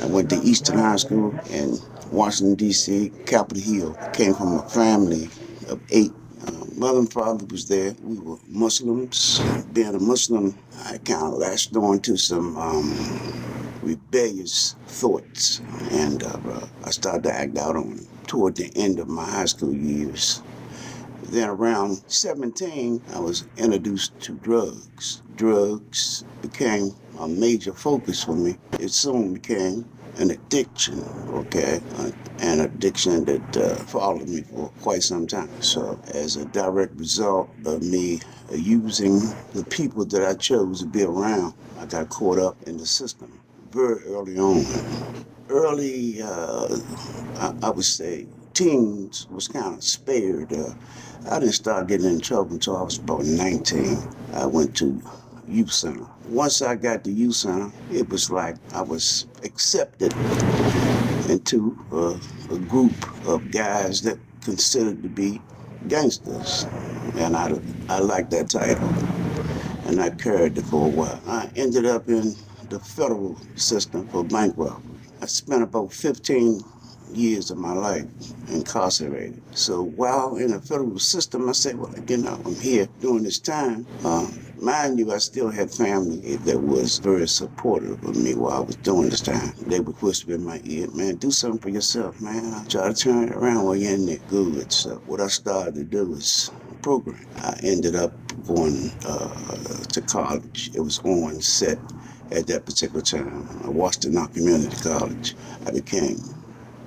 I went to Eastern High School in Washington, D.C., Capitol Hill. I came from a family of 8. Mother and father was there. We were Muslims. Being a Muslim, I kind of latched on to some rebellious thoughts, and I started to act out on it toward the end of my high school years. Then around 17, I was introduced to drugs. Drugs became a major focus for me. It soon became an addiction, okay? An addiction that followed me for quite some time. So as a direct result of me using the people that I chose to be around, I got caught up in the system very early on. Early, I would say, teens was kind of spared. I didn't start getting in trouble until I was about 19. I went to youth center. Once I got to youth center, it was like I was accepted into a group of guys that considered to be gangsters. And I liked that title. And I carried it for a while. I ended up in the federal system for bank robbery. I spent about 15 years of my life incarcerated. So while in the federal system, I said, well, I'm here during this time. Mind you, I still had family that was very supportive of me while I was doing this time. They would whisper in my ear, man, do something for yourself, man. I try to turn it around while you're in there. Good. So what I started to do is program. I ended up going to college. It was on set at that particular time. I Washington Community College. I became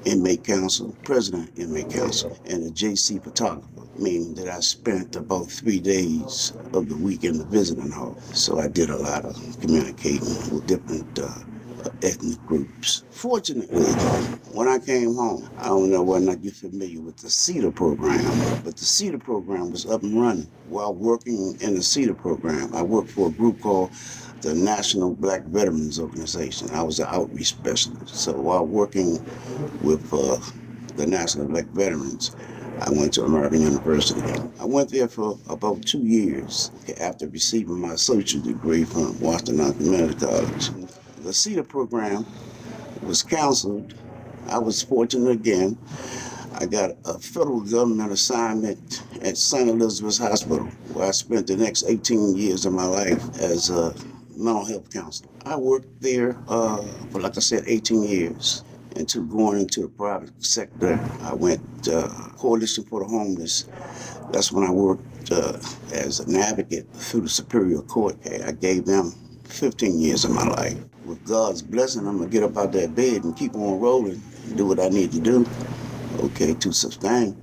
inmate council, president of inmate council, and a JC photographer, meaning that I spent about 3 days of the week in the visiting hall. So I did a lot of communicating with different ethnic groups. Fortunately, when I came home, I don't know whether or not you're familiar with the CETA program, but the CETA program was up and running. While working in the CETA program, I worked for a group called the National Black Veterans Organization. I was an outreach specialist. So while working with the National Black Veterans, I went to American University. I went there for about 2 years after receiving my associate degree from Washington Community College. The CETA program was canceled. I was fortunate again. I got a federal government assignment at St. Elizabeth's Hospital, where I spent the next 18 years of my life as a mental health counselor. I worked there for, like I said, 18 years. Until going into the private sector, I went Coalition for the Homeless. That's when I worked as an advocate through the Superior Court. I gave them 15 years of my life. With God's blessing, I'm gonna get up out that bed and keep on rolling and do what I need to do, okay, to sustain.